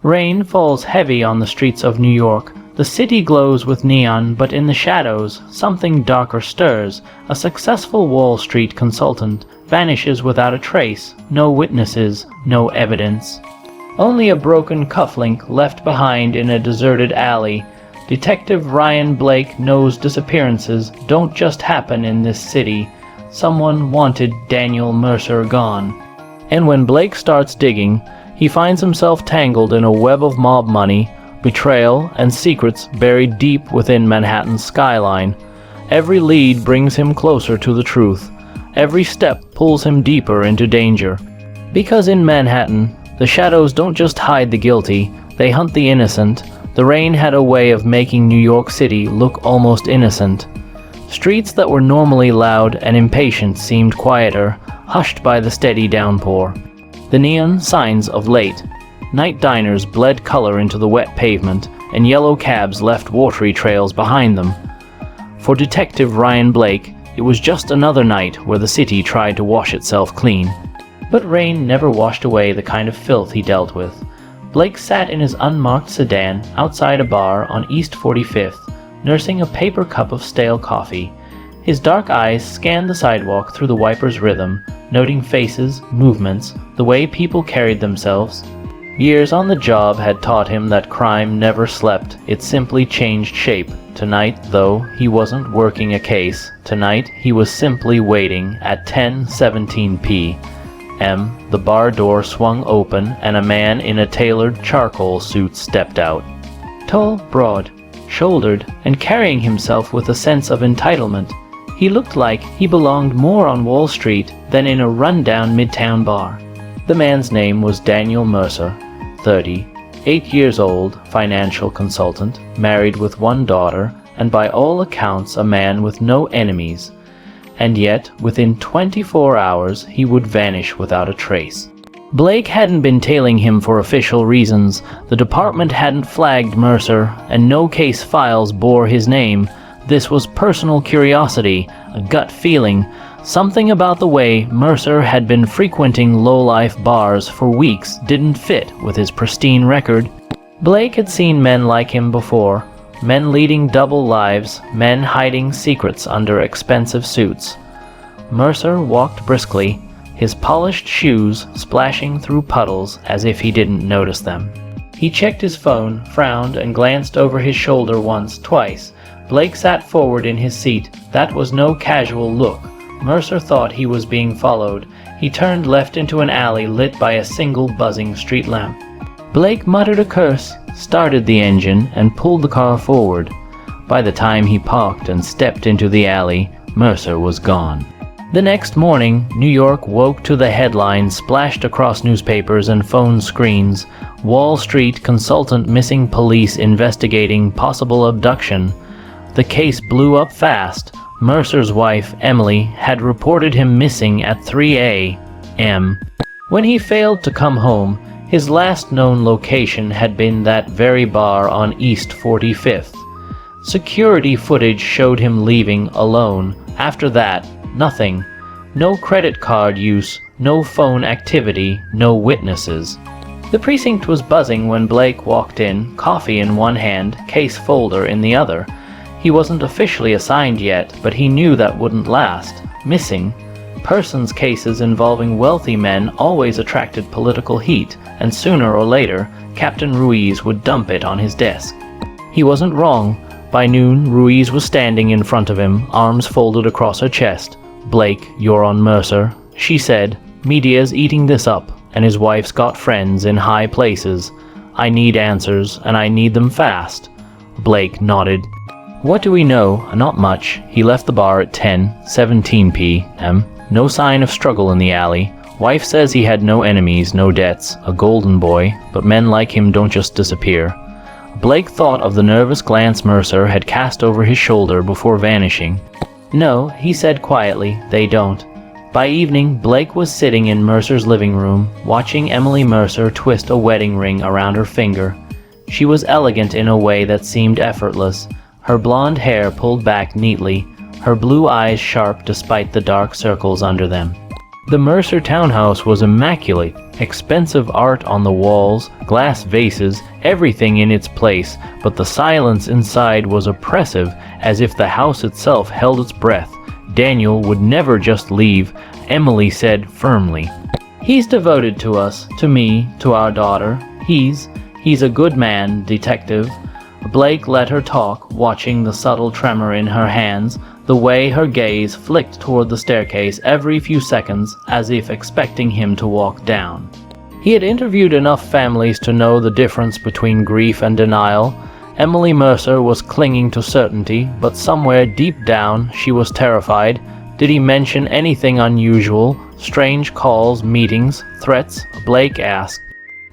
Rain falls heavy on the streets of New York. The city glows with neon, but in the shadows, something darker stirs. A successful Wall Street consultant vanishes without a trace, no witnesses, no evidence. Only a broken cufflink left behind in a deserted alley. Detective Ryan Blake knows disappearances don't just happen in this city. Someone wanted Daniel Mercer gone. And when Blake starts digging, he finds himself tangled in a web of mob money, betrayal, and secrets buried deep within Manhattan's skyline. Every lead brings him closer to the truth. Every step pulls him deeper into danger. Because in Manhattan, the shadows don't just hide the guilty, they hunt the innocent. The rain had a way of making New York City look almost innocent. Streets that were normally loud and impatient seemed quieter, hushed by the steady downpour. The neon signs of late. Night diners bled color into the wet pavement, and yellow cabs left watery trails behind them. For Detective Ryan Blake, it was just another night where the city tried to wash itself clean. But rain never washed away the kind of filth he dealt with. Blake sat in his unmarked sedan outside a bar on East 45th, nursing a paper cup of stale coffee. His dark eyes scanned the sidewalk through the wiper's rhythm, noting faces, movements, the way people carried themselves. Years on the job had taught him that crime never slept, it simply changed shape. Tonight, though, he wasn't working a case. Tonight, he was simply waiting at 10:17 p.m. The bar door swung open and a man in a tailored charcoal suit stepped out. Tall, broad, shouldered, and carrying himself with a sense of entitlement. He looked like he belonged more on Wall Street than in a run-down midtown bar. The man's name was Daniel Mercer, 30, 8 years old, financial consultant, married with one daughter, and by all accounts a man with no enemies. And yet, within 24 hours, he would vanish without a trace. Blake hadn't been tailing him for official reasons. The department hadn't flagged Mercer, and no case files bore his name. This was personal curiosity, a gut feeling. Something about the way Mercer had been frequenting low-life bars for weeks didn't fit with his pristine record. Blake had seen men like him before, men leading double lives, men hiding secrets under expensive suits. Mercer walked briskly, his polished shoes splashing through puddles as if he didn't notice them. He checked his phone, frowned, and glanced over his shoulder once, twice. Blake sat forward in his seat. That was no casual look. Mercer thought he was being followed. He turned left into an alley lit by a single buzzing street lamp. Blake muttered a curse, started the engine, and pulled the car forward. By the time he parked and stepped into the alley, Mercer was gone. The next morning, New York woke to the headlines splashed across newspapers and phone screens. Wall Street consultant missing, police investigating possible abduction. The case blew up fast. Mercer's wife, Emily, had reported him missing at 3 a.m. When he failed to come home, his last known location had been that very bar on East 45th. Security footage showed him leaving alone. After that, nothing. No credit card use, no phone activity, no witnesses. The precinct was buzzing when Blake walked in, coffee in one hand, case folder in the other. He wasn't officially assigned yet, but he knew that wouldn't last. Missing persons cases involving wealthy men always attracted political heat, and sooner or later, Captain Ruiz would dump it on his desk. He wasn't wrong. By noon, Ruiz was standing in front of him, arms folded across her chest. "Blake, you're on Mercer," she said. "Media's eating this up, and his wife's got friends in high places. I need answers, and I need them fast." Blake nodded. "What do we know? Not much. He left the bar at 10:17 p.m. No sign of struggle in the alley. Wife says he had no enemies, no debts, a golden boy, but men like him don't just disappear." Blake thought of the nervous glance Mercer had cast over his shoulder before vanishing. "No," he said quietly, "they don't." By evening, Blake was sitting in Mercer's living room, watching Emily Mercer twist a wedding ring around her finger. She was elegant in a way that seemed effortless. Her blonde hair pulled back neatly, her blue eyes sharp despite the dark circles under them. The Mercer townhouse was immaculate, expensive art on the walls, glass vases, everything in its place, but the silence inside was oppressive, as if the house itself held its breath. Daniel would never just leave, Emily said firmly. "He's devoted to us, to me, to our daughter. He's a good man, detective." Blake let her talk, watching the subtle tremor in her hands, the way her gaze flicked toward the staircase every few seconds, as if expecting him to walk down. He had interviewed enough families to know the difference between grief and denial. Emily Mercer was clinging to certainty, but somewhere deep down she was terrified. Did he mention anything unusual? Strange calls, meetings, threats? Blake asked.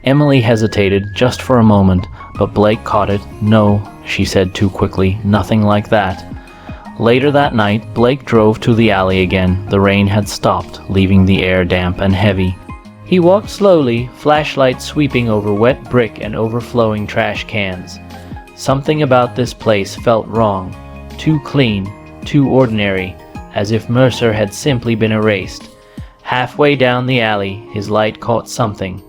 Emily hesitated just for a moment, but Blake caught it. "No," she said too quickly, "nothing like that." Later that night, Blake drove to the alley again. The rain had stopped, leaving the air damp and heavy. He walked slowly, flashlight sweeping over wet brick and overflowing trash cans. Something about this place felt wrong. Too clean, too ordinary, as if Mercer had simply been erased. Halfway down the alley, his light caught something.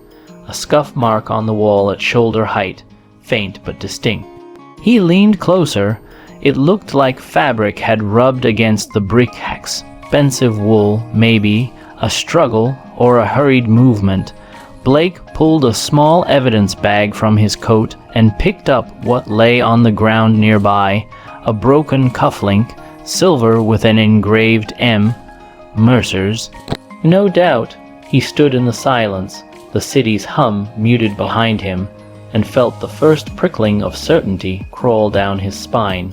A scuff mark on the wall at shoulder height, faint but distinct. He leaned closer. It looked like fabric had rubbed against the brick. Expensive wool, maybe, a struggle or a hurried movement. Blake pulled a small evidence bag from his coat and picked up what lay on the ground nearby, a broken cufflink, silver with an engraved M, Mercer's. No doubt. He stood in the silence, the city's hum muted behind him, and felt the first prickling of certainty crawl down his spine.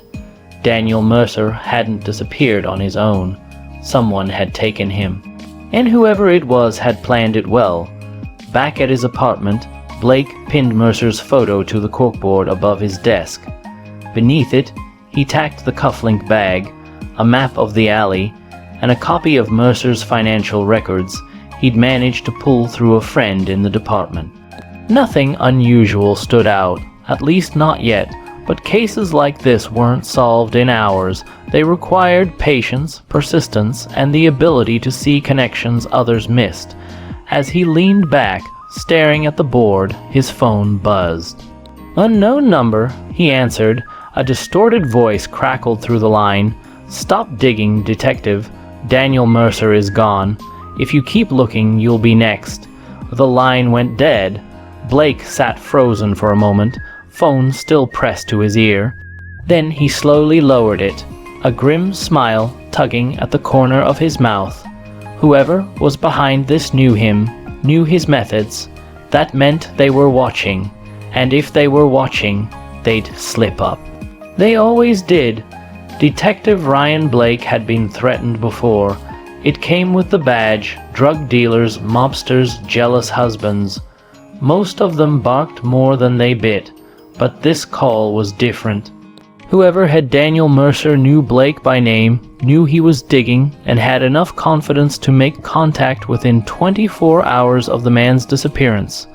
Daniel Mercer hadn't disappeared on his own. Someone had taken him. And whoever it was had planned it well. Back at his apartment, Blake pinned Mercer's photo to the corkboard above his desk. Beneath it, he tacked the cufflink bag, a map of the alley, and a copy of Mercer's financial records he'd managed to pull through a friend in the department. Nothing unusual stood out, at least not yet, but cases like this weren't solved in hours. They required patience, persistence, and the ability to see connections others missed. As he leaned back, staring at the board, his phone buzzed. "Unknown number," he answered. A distorted voice crackled through the line. "Stop digging, detective. Daniel Mercer is gone. If you keep looking, you'll be next." The line went dead. Blake sat frozen for a moment, phone still pressed to his ear. Then he slowly lowered it, a grim smile tugging at the corner of his mouth. Whoever was behind this knew him, knew his methods. That meant they were watching, and if they were watching, they'd slip up. They always did. Detective Ryan Blake had been threatened before. It came with the badge, drug dealers, mobsters, jealous husbands. Most of them barked more than they bit, but this call was different. Whoever had Daniel Mercer knew Blake by name, knew he was digging, and had enough confidence to make contact within 24 hours of the man's disappearance.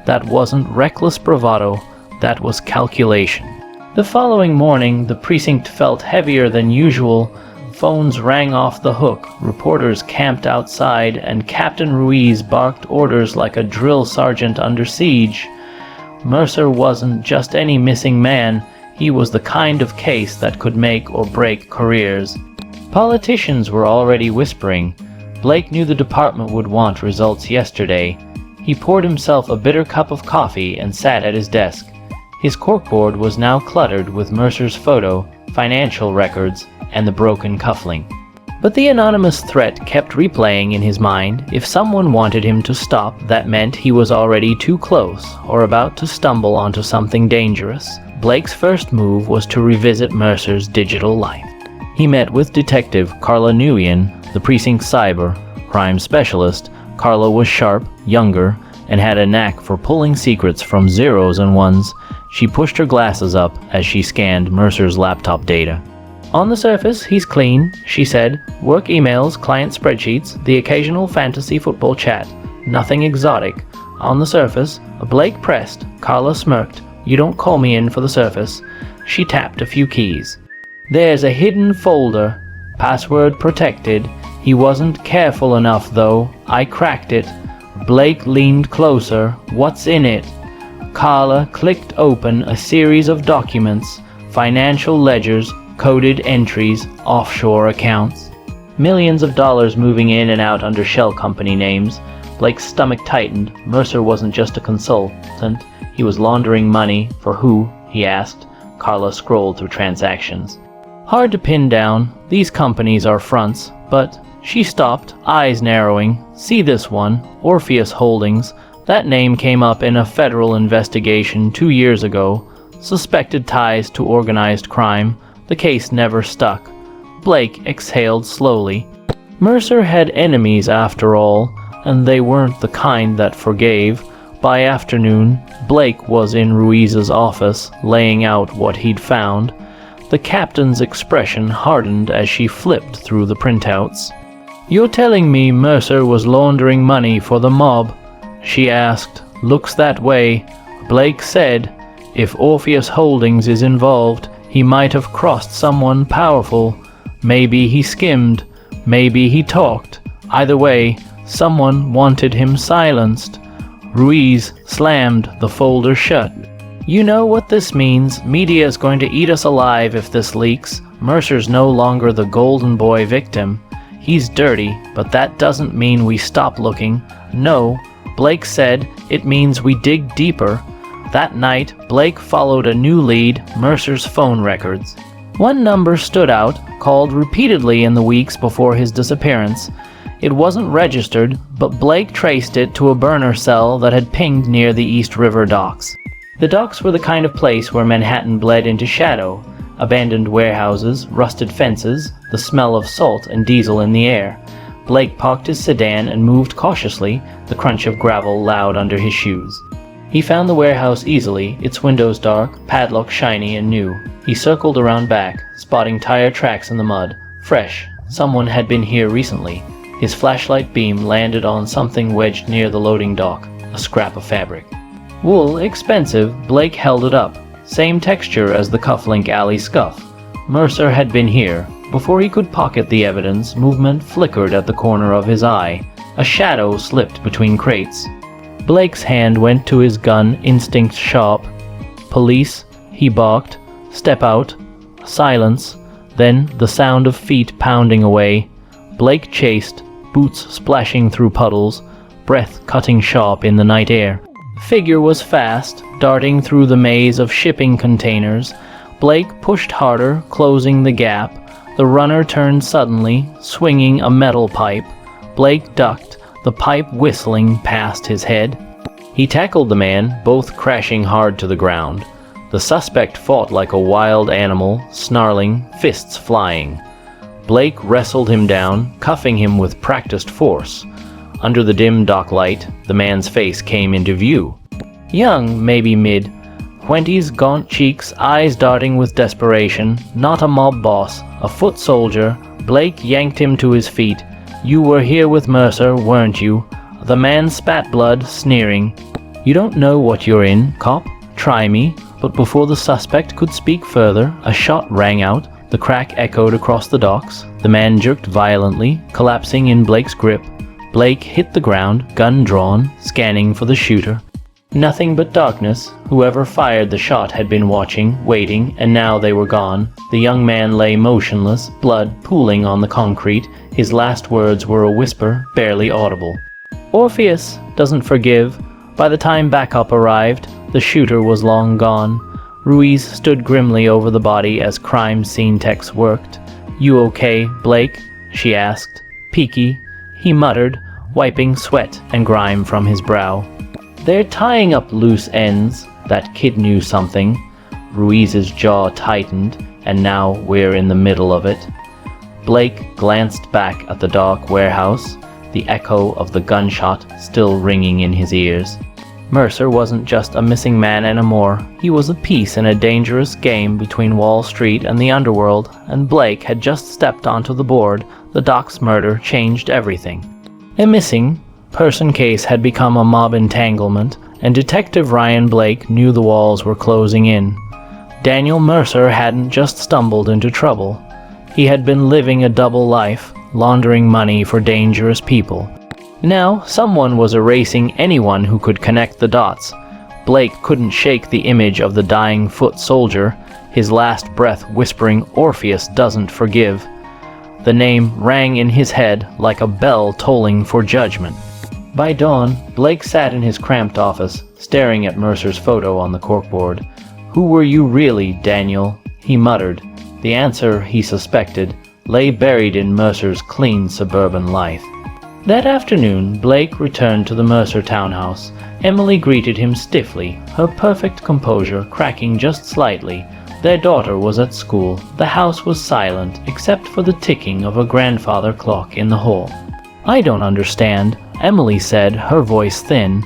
That wasn't reckless bravado, that was calculation. The following morning, the precinct felt heavier than usual. Phones rang off the hook, reporters camped outside, and Captain Ruiz barked orders like a drill sergeant under siege. Mercer wasn't just any missing man, he was the kind of case that could make or break careers. Politicians were already whispering. Blake knew the department would want results yesterday. He poured himself a bitter cup of coffee and sat at his desk. His corkboard was now cluttered with Mercer's photo, financial records, and the broken cufflink. But the anonymous threat kept replaying in his mind. If someone wanted him to stop, that meant he was already too close, or about to stumble onto something dangerous. Blake's first move was to revisit Mercer's digital life. He met with Detective Carla Nguyen, the precinct's cyber crime specialist. Carla was sharp, younger, and had a knack for pulling secrets from zeros and ones. She pushed her glasses up as she scanned Mercer's laptop data. "On the surface, he's clean," she said. "Work emails, client spreadsheets, the occasional fantasy football chat. Nothing exotic. On the surface." Blake pressed. Carla smirked. "You don't call me in for the surface." She tapped a few keys. "There's a hidden folder, password protected. He wasn't careful enough, though. I cracked it. Blake leaned closer. What's in it? Carla clicked open a series of documents, financial ledgers, coded entries, offshore accounts. Millions of dollars moving in and out under shell company names. Blake's stomach tightened. Mercer wasn't just a consultant. He was laundering money. For who? He asked. Carla scrolled through transactions. Hard to pin down. These companies are fronts, but... She stopped, eyes narrowing. See this one, Orpheus Holdings. That name came up in a federal investigation 2 years ago. Suspected ties to organized crime. The case never stuck. Blake exhaled slowly. Mercer had enemies after all, and they weren't the kind that forgave. By afternoon, Blake was in Ruiz's office, laying out what he'd found. The captain's expression hardened as she flipped through the printouts. "You're telling me Mercer was laundering money for the mob?" she asked. "Looks that way." Blake said, "If Orpheus Holdings is involved, he might have crossed someone powerful. Maybe he skimmed. Maybe he talked. Either way, someone wanted him silenced." Ruiz slammed the folder shut. "You know what this means. Media's going to eat us alive if this leaks. Mercer's no longer the golden boy victim. He's dirty, but that doesn't mean we stop looking. No, Blake said, it means we dig deeper." That night, Blake followed a new lead, Mercer's phone records. One number stood out, called repeatedly in the weeks before his disappearance. It wasn't registered, but Blake traced it to a burner cell that had pinged near the East River docks. The docks were the kind of place where Manhattan bled into shadow. Abandoned warehouses, rusted fences, the smell of salt and diesel in the air. Blake parked his sedan and moved cautiously, the crunch of gravel loud under his shoes. He found the warehouse easily, its windows dark, padlock shiny and new. He circled around back, spotting tire tracks in the mud. Fresh. Someone had been here recently. His flashlight beam landed on something wedged near the loading dock, a scrap of fabric. Wool, expensive. Blake held it up. Same texture as the cufflink alley scuff. Mercer had been here. Before he could pocket the evidence, movement flickered at the corner of his eye. A shadow slipped between crates. Blake's hand went to his gun, instinct sharp. "Police," he barked. "Step out." Silence. Then the sound of feet pounding away. Blake chased, boots splashing through puddles, breath cutting sharp in the night air. Figure was fast, darting through the maze of shipping containers. Blake pushed harder, closing the gap. The runner turned suddenly, swinging a metal pipe. Blake ducked, the pipe whistling past his head. He tackled the man, both crashing hard to the ground. The suspect fought like a wild animal, snarling, fists flying. Blake wrestled him down, cuffing him with practiced force. Under the dim dock light, the man's face came into view. Young, maybe mid-20s, gaunt cheeks, eyes darting with desperation. Not a mob boss, a foot soldier. Blake yanked him to his feet. "You were here with Mercer, weren't you?" The man spat blood, sneering. "You don't know what you're in, cop. Try me." But before the suspect could speak further, a shot rang out. The crack echoed across the docks. The man jerked violently, collapsing in Blake's grip. Blake hit the ground, gun drawn, scanning for the shooter. Nothing but darkness. Whoever fired the shot had been watching, waiting, and now they were gone. The young man lay motionless, blood pooling on the concrete. His last words were a whisper, barely audible. "Orpheus doesn't forgive." By the time backup arrived, the shooter was long gone. Ruiz stood grimly over the body as crime scene techs worked. "You okay, Blake?" she asked. "Peaky," he muttered, wiping sweat and grime from his brow. "They're tying up loose ends. That kid knew something." Ruiz's jaw tightened, and now we're in the middle of it. Blake glanced back at the dark warehouse, the echo of the gunshot still ringing in his ears. Mercer wasn't just a missing man anymore. He was a piece in a dangerous game between Wall Street and the underworld, and Blake had just stepped onto the board. The Doc's murder changed everything. A missing person case had become a mob entanglement, and Detective Ryan Blake knew the walls were closing in. Daniel Mercer hadn't just stumbled into trouble. He had been living a double life, laundering money for dangerous people. Now, someone was erasing anyone who could connect the dots. Blake couldn't shake the image of the dying foot soldier, his last breath whispering, "Orpheus doesn't forgive." The name rang in his head like a bell tolling for judgment. By dawn, Blake sat in his cramped office, staring at Mercer's photo on the corkboard. "Who were you really, Daniel?" he muttered. The answer, he suspected, lay buried in Mercer's clean suburban life. That afternoon, Blake returned to the Mercer townhouse. Emily greeted him stiffly, her perfect composure cracking just slightly. Their daughter was at school. The house was silent, except for the ticking of a grandfather clock in the hall. "I don't understand," Emily said, her voice thin.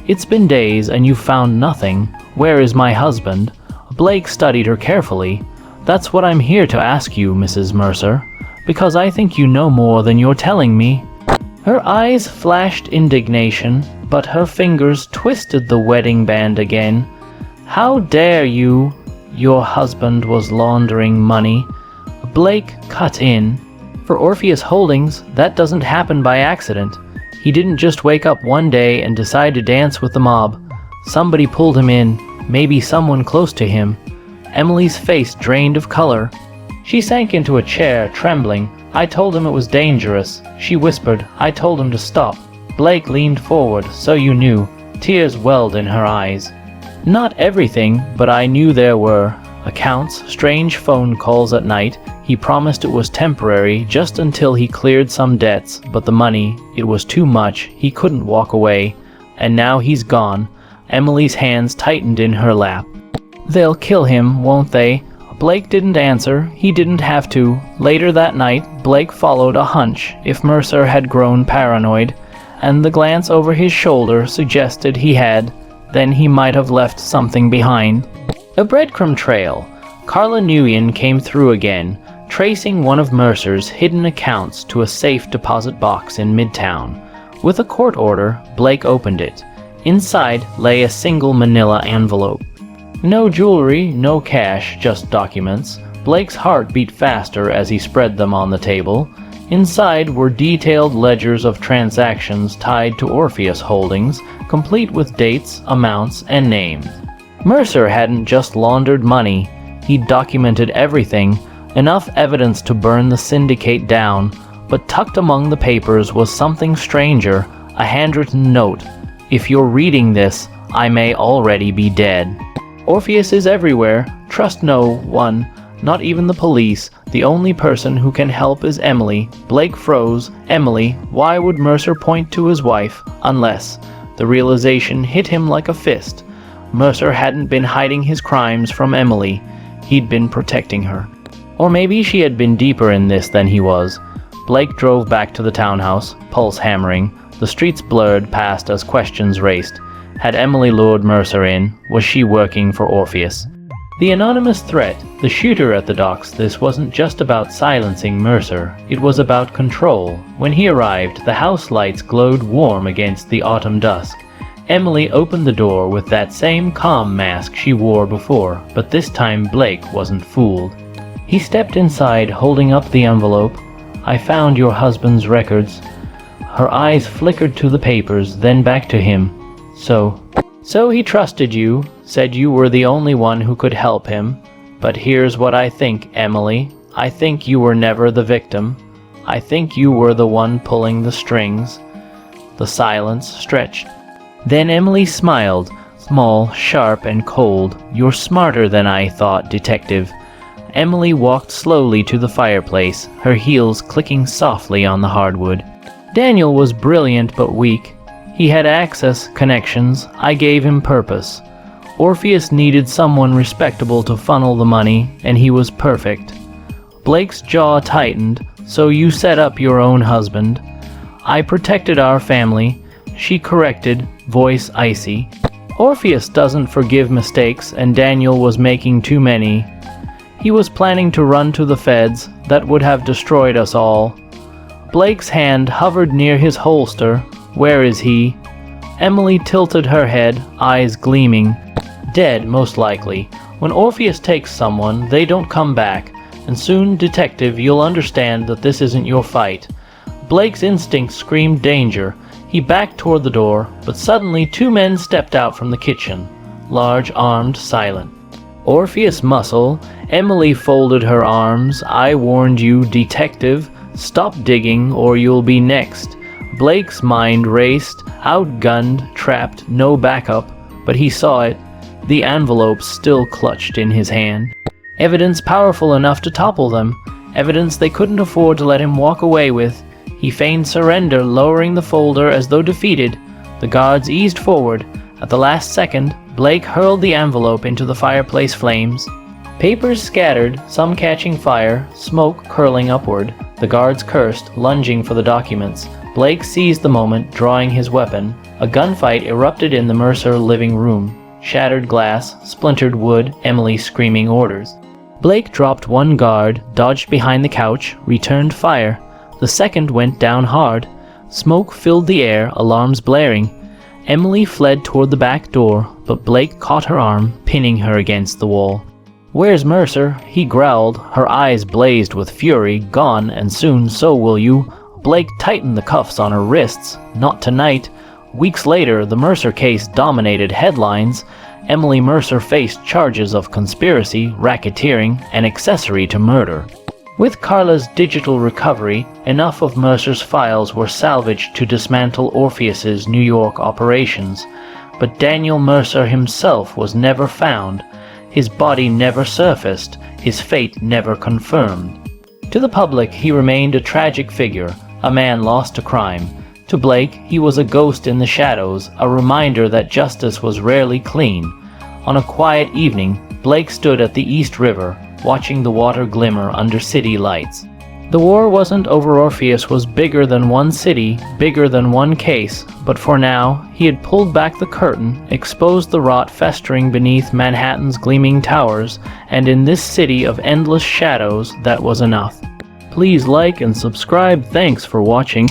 "It's been days and you've found nothing. Where is my husband?" Blake studied her carefully. "That's what I'm here to ask you, Mrs. Mercer, because I think you know more than you're telling me." Her eyes flashed indignation, but her fingers twisted the wedding band again. "How dare you? Your husband was laundering money." Blake cut in. "For Orpheus Holdings, that doesn't happen by accident. He didn't just wake up one day and decide to dance with the mob. Somebody pulled him in, maybe someone close to him." Emily's face drained of color. She sank into a chair, trembling. "I told him it was dangerous," she whispered. "I told him to stop." Blake leaned forward. "So you knew." Tears welled in her eyes. "Not everything, but I knew there were accounts, strange phone calls at night. He promised it was temporary, just until he cleared some debts, but the money, it was too much. He couldn't walk away. And now he's gone." Emily's hands tightened in her lap. "They'll kill him, won't they?" Blake didn't answer. He didn't have to. Later that night, Blake followed a hunch, if Mercer had grown paranoid, and the glance over his shoulder suggested he had. Then he might have left something behind. A breadcrumb trail. Carla Nguyen came through again, tracing one of Mercer's hidden accounts to a safe deposit box in Midtown. With a court order, Blake opened it. Inside lay a single manila envelope. No jewelry, no cash, just documents. Blake's heart beat faster as he spread them on the table. Inside were detailed ledgers of transactions tied to Orpheus Holdings, complete with dates, amounts, and names. Mercer hadn't just laundered money. He'd documented everything, enough evidence to burn the syndicate down. But tucked among the papers was something stranger, a handwritten note. "If you're reading this, I may already be dead. Orpheus is everywhere. Trust no one, not even the police. The only person who can help is Emily." Blake froze. Emily? Why would Mercer point to his wife? Unless. The realization hit him like a fist. Mercer hadn't been hiding his crimes from Emily. He'd been protecting her. Or maybe she had been deeper in this than he was. Blake drove back to the townhouse, pulse hammering. The streets blurred past as questions raced. Had Emily lured Mercer in? Was she working for Orpheus? The anonymous threat, the shooter at the docks, this wasn't just about silencing Mercer. It was about control. When he arrived, the house lights glowed warm against the autumn dusk. Emily opened the door with that same calm mask she wore before, but this time Blake wasn't fooled. He stepped inside, holding up the envelope. "I found your husband's records." Her eyes flickered to the papers, then back to him. So he trusted you, said you were the only one who could help him. But here's what I think, Emily. I think you were never the victim. I think you were the one pulling the strings." The silence stretched. Then Emily smiled, small, sharp, and cold. "You're smarter than I thought, detective." Emily walked slowly to the fireplace, her heels clicking softly on the hardwood. "Daniel was brilliant but weak. He had access, connections. I gave him purpose. Orpheus needed someone respectable to funnel the money, and he was perfect." Blake's jaw tightened. "So you set up your own husband." "I protected our family," she corrected, voice icy. "Orpheus doesn't forgive mistakes, and Daniel was making too many. He was planning to run to the feds. That would have destroyed us all." Blake's hand hovered near his holster. "Where is he?" Emily tilted her head, eyes gleaming. "Dead, most likely. When Orpheus takes someone, they don't come back. and soon, detective, you'll understand that this isn't your fight. Blake's instincts screamed danger. He backed toward the door, but suddenly 2 men stepped out from the kitchen, large, armed, silent. Orpheus muscle, Emily folded her arms. I warned you, detective. Stop digging or you'll be next. Blake's mind raced, outgunned, trapped, no backup, but he saw it, the envelope still clutched in his hand. Evidence powerful enough to topple them, evidence they couldn't afford to let him walk away with. He feigned surrender, lowering the folder as though defeated. The guards eased forward. At the last second, Blake hurled the envelope into the fireplace flames. Papers scattered, some catching fire, smoke curling upward. The guards cursed, lunging for the documents. Blake seized the moment, drawing his weapon. A gunfight erupted in the Mercer living room. Shattered glass, splintered wood, Emily screaming orders. Blake dropped one guard, dodged behind the couch, returned fire. The second went down hard. Smoke filled the air, alarms blaring. Emily fled toward the back door, but Blake caught her arm, pinning her against the wall. "Where's Mercer?" he growled. Her eyes blazed with fury. "Gone, and soon so will you." Blake tightened the cuffs on her wrists. "Not tonight." Weeks later, the Mercer case dominated headlines. Emily Mercer faced charges of conspiracy, racketeering, and accessory to murder. With Carla's digital recovery, enough of Mercer's files were salvaged to dismantle Orpheus's New York operations. But Daniel Mercer himself was never found. His body never surfaced, his fate never confirmed. To the public, he remained a tragic figure, a man lost to crime. To Blake, he was a ghost in the shadows, a reminder that justice was rarely clean. On a quiet evening, Blake stood at the East River, watching the water glimmer under city lights. The war wasn't over. Orpheus was bigger than one city, bigger than one case, but for now, he had pulled back the curtain, exposed the rot festering beneath Manhattan's gleaming towers, and in this city of endless shadows, that was enough. Please like and subscribe. Thanks for watching.